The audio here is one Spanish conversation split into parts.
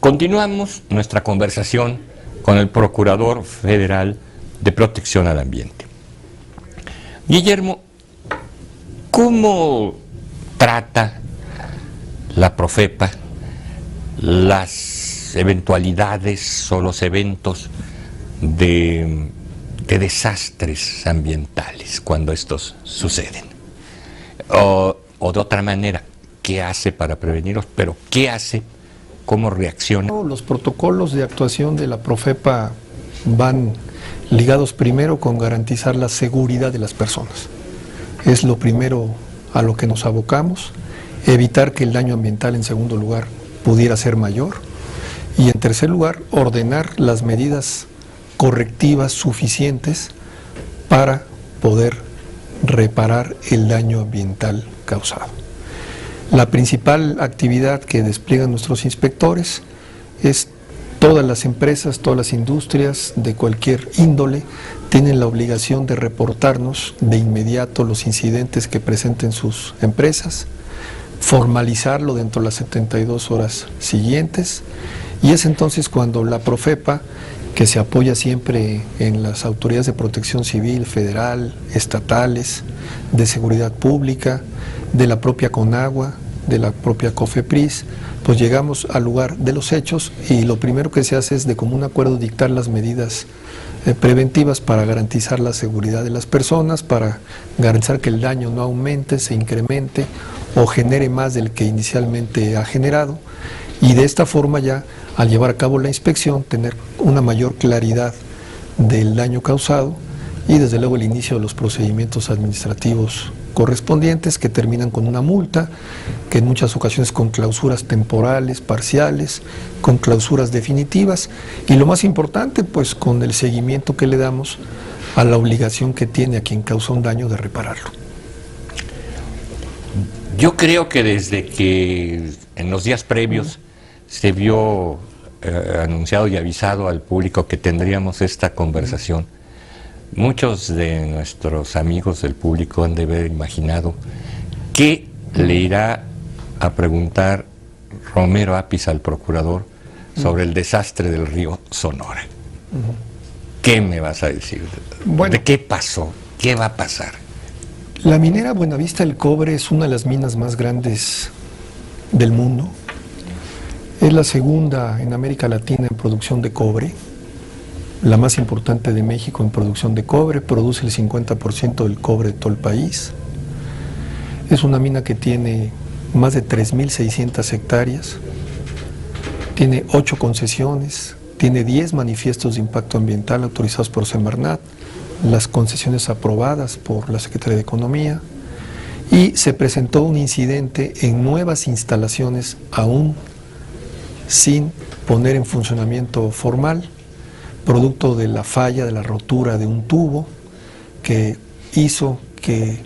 Continuamos nuestra conversación con el Procurador Federal de Protección al Ambiente. Guillermo, ¿cómo trata la Profepa las eventualidades o los eventos de desastres ambientales cuando estos suceden? O de otra manera, ¿qué hace para prevenirlos? Pero ¿qué hace? ¿Cómo reacciona? Los protocolos de actuación de la Profepa van ligados primero con garantizar la seguridad de las personas. Es lo primero a lo que nos abocamos, evitar que el daño ambiental, en segundo lugar, pudiera ser mayor, y en tercer lugar, ordenar las medidas correctivas suficientes para poder reparar el daño ambiental causado. La principal actividad que despliegan nuestros inspectores es todas las empresas, todas las industrias de cualquier índole tienen la obligación de reportarnos de inmediato los incidentes que presenten sus empresas, formalizarlo dentro de las 72 horas siguientes, y es entonces cuando la Profepa, que se apoya siempre en las autoridades de protección civil, federal, estatales, de seguridad pública, de la propia Conagua, de la propia COFEPRIS, pues llegamos al lugar de los hechos y lo primero que se hace es de común acuerdo dictar las medidas preventivas para garantizar la seguridad de las personas, para garantizar que el daño no aumente, se incremente o genere más del que inicialmente ha generado, y de esta forma ya al llevar a cabo la inspección tener una mayor claridad del daño causado y desde luego el inicio de los procedimientos administrativos correspondientes que terminan con una multa, que en muchas ocasiones con clausuras temporales, parciales, con clausuras definitivas y lo más importante pues con el seguimiento que le damos a la obligación que tiene a quien causó un daño de repararlo. Yo creo que desde que en los días previos se vio anunciado y avisado al público que tendríamos esta conversación, muchos de nuestros amigos del público han de haber imaginado qué le irá a preguntar Romero Apis al procurador sobre el desastre del río Sonora. ¿Qué me vas a decir? Bueno, ¿de qué pasó? ¿Qué va a pasar? La minera Buenavista del Cobre es una de las minas más grandes del mundo. Es la segunda en América Latina en producción de cobre, la más importante de México en producción de cobre, produce el 50% del cobre de todo el país. Es una mina que tiene más de 3.600 hectáreas, tiene 8 concesiones, tiene 10 manifiestos de impacto ambiental autorizados por Semarnat, las concesiones aprobadas por la Secretaría de Economía, y se presentó un incidente en nuevas instalaciones aún sin poner en funcionamiento formal, producto de la falla, de la rotura de un tubo que hizo que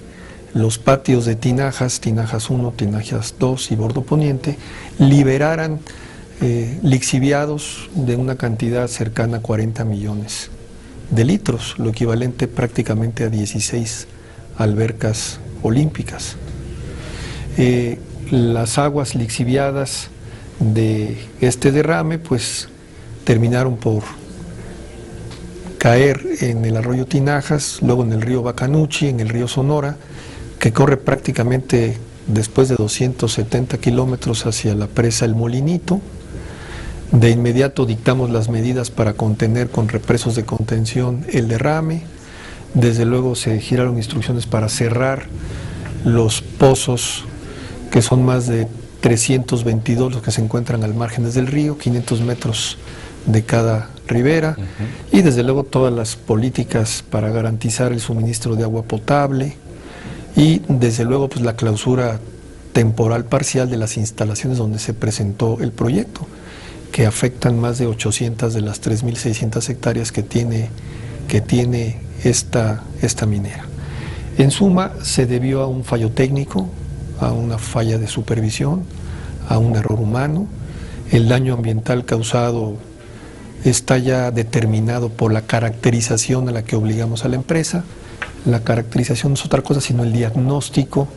los patios de tinajas, tinajas 1, tinajas 2 y bordo poniente, liberaran lixiviados de una cantidad cercana a 40 millones de litros, lo equivalente prácticamente a 16 albercas olímpicas. Las aguas lixiviadas de este derrame pues terminaron por caer en el arroyo Tinajas, luego en el río Bacanuchi, en el río Sonora, que corre prácticamente después de 270 kilómetros hacia la presa El Molinito. De inmediato dictamos las medidas para contener con represos de contención el derrame. Desde luego se giraron instrucciones para cerrar los pozos, que son más de 322 los que se encuentran al margen del río, 500 metros de cada ribera, y desde luego todas las políticas para garantizar el suministro de agua potable y desde luego pues la clausura temporal parcial de las instalaciones donde se presentó el proyecto, que afectan más de 800 de las 3.600 hectáreas que tiene esta minera. En suma, se debió a un fallo técnico, a una falla de supervisión, a un error humano. El daño ambiental causado está ya determinado por la caracterización a la que obligamos a la empresa. La caracterización no es otra cosa sino el diagnóstico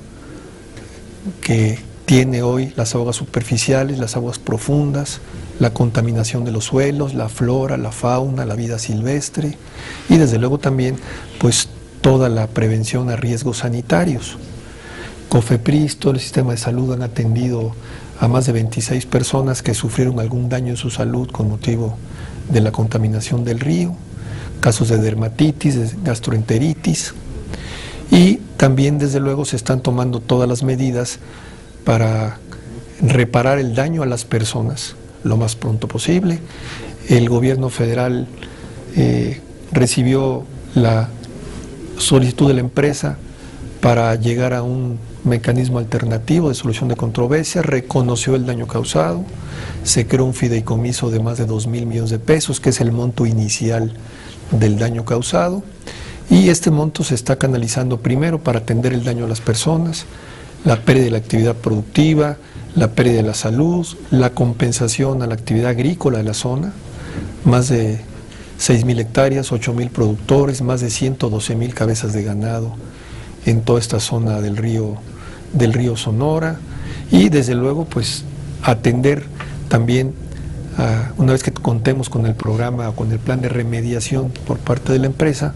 que tiene hoy las aguas superficiales, las aguas profundas, la contaminación de los suelos, la flora, la fauna, la vida silvestre y desde luego también pues toda la prevención a riesgos sanitarios. COFEPRIS, todo el sistema de salud han atendido a más de 26 personas que sufrieron algún daño en su salud con motivo de la contaminación del río, casos de dermatitis, de gastroenteritis, y también desde luego se están tomando todas las medidas para reparar el daño a las personas lo más pronto posible. El gobierno federal recibió la solicitud de la empresa para llegar a un mecanismo alternativo de solución de controversias, reconoció el daño causado, se creó un fideicomiso de más de 2,000 millones de pesos, que es el monto inicial del daño causado, y este monto se está canalizando primero para atender el daño a las personas, la pérdida de la actividad productiva, la pérdida de la salud, la compensación a la actividad agrícola de la zona, más de 6,000 hectáreas, 8,000 productores, más de 112,000 cabezas de ganado en toda esta zona del río Sonora, y desde luego pues atender también, una vez que contemos con el programa o con el plan de remediación por parte de la empresa,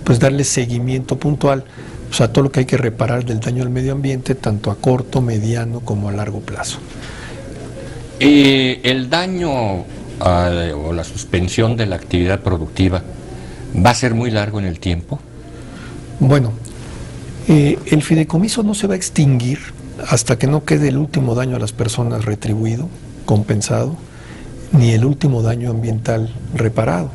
pues darle seguimiento puntual pues, a todo lo que hay que reparar del daño al medio ambiente, tanto a corto, mediano como a largo plazo. El daño o la suspensión de la actividad productiva va a ser muy largo en el tiempo. Bueno, el fideicomiso no se va a extinguir hasta que no quede el último daño a las personas retribuido, compensado, ni el último daño ambiental reparado.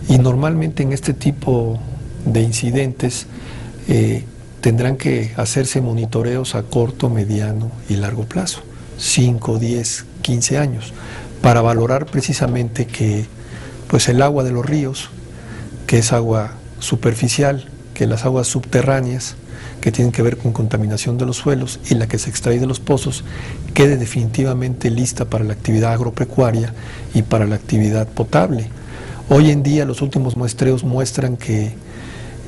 Y normalmente en este tipo de incidentes tendrán que hacerse monitoreos a corto, mediano y largo plazo, 5, 10, 15 años, para valorar precisamente que pues el agua de los ríos, que es agua superficial, que las aguas subterráneas, que tienen que ver con contaminación de los suelos, y la que se extrae de los pozos, quede definitivamente lista para la actividad agropecuaria y para la actividad potable. Hoy en día los últimos muestreos muestran que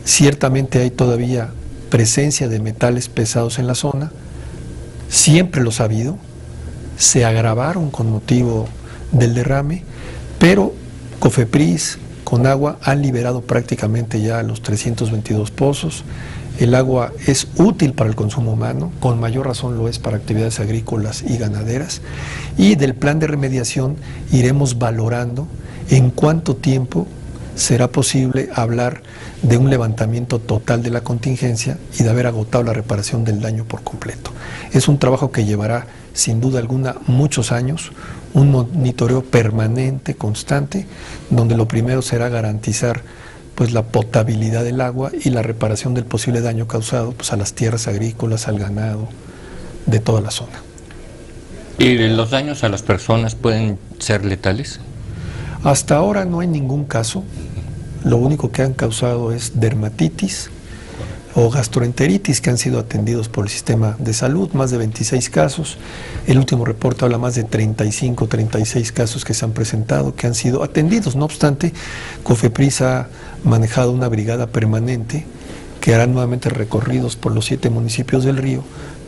ciertamente hay todavía presencia de metales pesados en la zona, siempre los ha habido, se agravaron con motivo del derrame, pero COFEPRIS, Conagua, han liberado prácticamente ya los 322 pozos. El agua es útil para el consumo humano, con mayor razón lo es para actividades agrícolas y ganaderas, y del plan de remediación iremos valorando en cuánto tiempo será posible hablar de un levantamiento total de la contingencia y de haber agotado la reparación del daño por completo. Es un trabajo que llevará sin duda alguna muchos años, un monitoreo permanente, constante, donde lo primero será garantizar pues la potabilidad del agua y la reparación del posible daño causado pues, a las tierras agrícolas, al ganado de toda la zona. ¿Y los daños a las personas pueden ser letales? Hasta ahora no hay ningún caso. Lo único que han causado es dermatitis o gastroenteritis, que han sido atendidos por el sistema de salud, más de 26 casos. El último reporte habla más de 35, 36 casos que se han presentado, que han sido atendidos. No obstante, COFEPRIS ha manejado una brigada permanente que hará nuevamente recorridos por los 7 municipios del río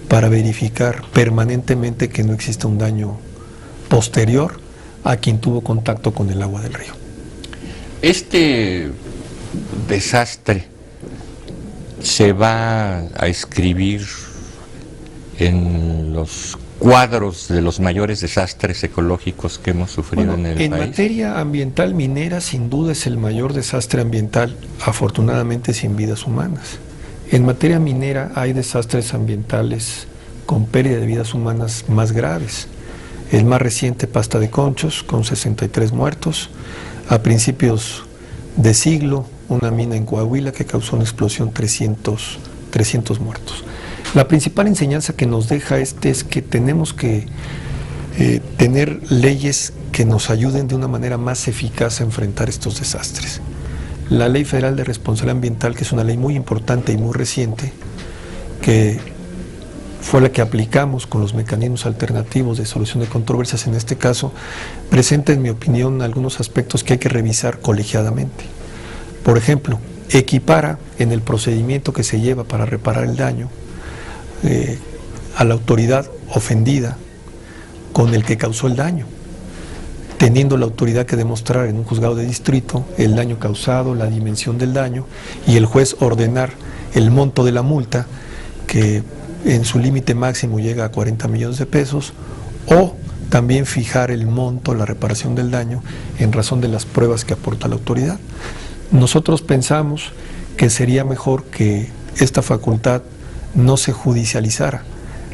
para verificar permanentemente que no exista un daño posterior a quien tuvo contacto con el agua del río. Este desastre se va a escribir en los cuadros de los mayores desastres ecológicos que hemos sufrido en el país. En materia ambiental minera, sin duda es el mayor desastre ambiental, afortunadamente sin vidas humanas. En materia minera hay desastres ambientales con pérdida de vidas humanas más graves. El más reciente, Pasta de Conchos, con 63 muertos. A principios de siglo, una mina en Coahuila que causó una explosión, 300 muertos. La principal enseñanza que nos deja es que tenemos que tener leyes que nos ayuden de una manera más eficaz a enfrentar estos desastres. La Ley Federal de Responsabilidad Ambiental, que es una ley muy importante y muy reciente, que fue la que aplicamos con los mecanismos alternativos de solución de controversias en este caso, presenta, en mi opinión, algunos aspectos que hay que revisar colegiadamente. Por ejemplo, equipara en el procedimiento que se lleva para reparar el daño a la autoridad ofendida con el que causó el daño. teniendo la autoridad que demostrar en un juzgado de distrito el daño causado, la dimensión del daño, y el juez ordenar el monto de la multa, que en su límite máximo llega a 40 millones de pesos, o también fijar el monto, la reparación del daño, en razón de las pruebas que aporta la autoridad. Nosotros pensamos que sería mejor que esta facultad no se judicializara,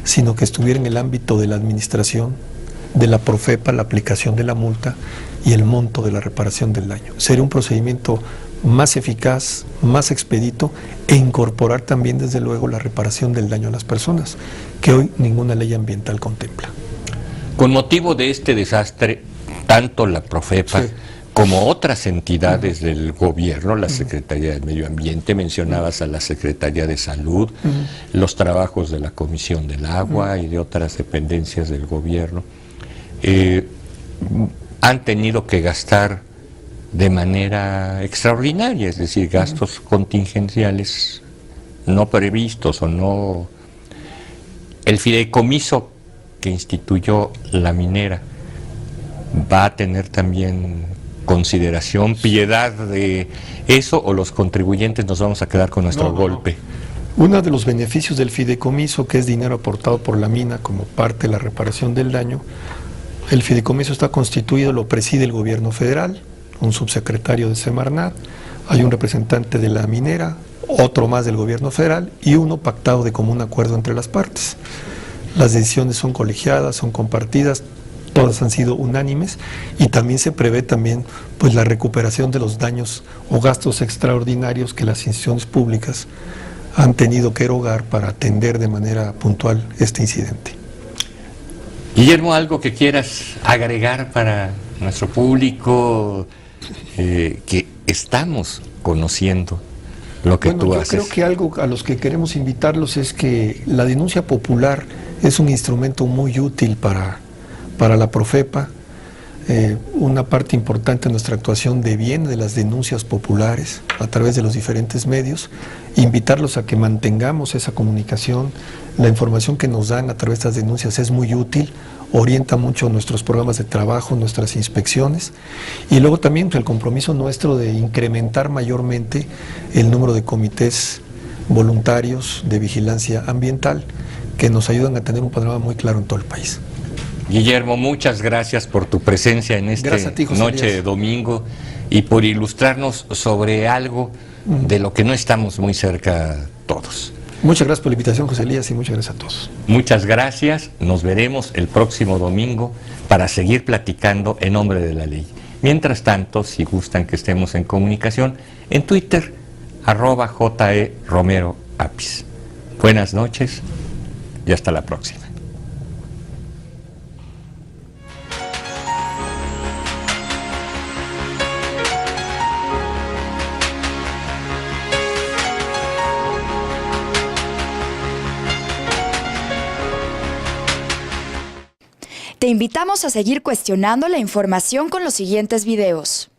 sino que estuviera en el ámbito de la administración, de la Profepa, la aplicación de la multa y el monto de la reparación del daño. Sería un procedimiento más eficaz, más expedito, e incorporar también, desde luego, la reparación del daño a las personas, que hoy ninguna ley ambiental contempla. Con motivo de este desastre, tanto la Profepa como otras entidades del gobierno, la Secretaría del Medio Ambiente, mencionabas a la Secretaría de Salud, los trabajos de la Comisión del Agua y de otras dependencias del gobierno, han tenido que gastar de manera extraordinaria, es decir, gastos contingenciales no previstos o no. El fideicomiso que instituyó la minera va a tener también consideración, piedad de eso, o los contribuyentes nos vamos a quedar con nuestro golpe. Uno de los beneficios del fideicomiso, que es dinero aportado por la mina como parte de la reparación del daño, el fideicomiso está constituido, lo preside el gobierno federal, un subsecretario de Semarnat, hay un representante de la minera, otro más del gobierno federal y uno pactado de común acuerdo entre las partes. Las decisiones son colegiadas, son compartidas, todas han sido unánimes, y también se prevé pues la recuperación de los daños o gastos extraordinarios que las instituciones públicas han tenido que erogar para atender de manera puntual este incidente. Guillermo, ¿algo que quieras agregar para nuestro público, que estamos conociendo lo que tú haces? Yo creo que algo a los que queremos invitarlos es que la denuncia popular es un instrumento muy útil para la Profepa. Una parte importante de nuestra actuación deviene de las denuncias populares a través de los diferentes medios. Invitarlos a que mantengamos esa comunicación. La información que nos dan a través de estas denuncias es muy útil, orienta mucho nuestros programas de trabajo, nuestras inspecciones, y luego también el compromiso nuestro de incrementar mayormente el número de comités voluntarios de vigilancia ambiental que nos ayudan a tener un panorama muy claro en todo el país. Guillermo, muchas gracias por tu presencia en esta noche de domingo y por ilustrarnos sobre algo de lo que no estamos muy cerca todos. Muchas gracias por la invitación, José Elías, y muchas gracias a todos. Muchas gracias, nos veremos el próximo domingo para seguir platicando en nombre de la ley. Mientras tanto, si gustan que estemos en comunicación, en Twitter, @JE_Romero_Apis. Buenas noches y hasta la próxima. Te invitamos a seguir cuestionando la información con los siguientes videos.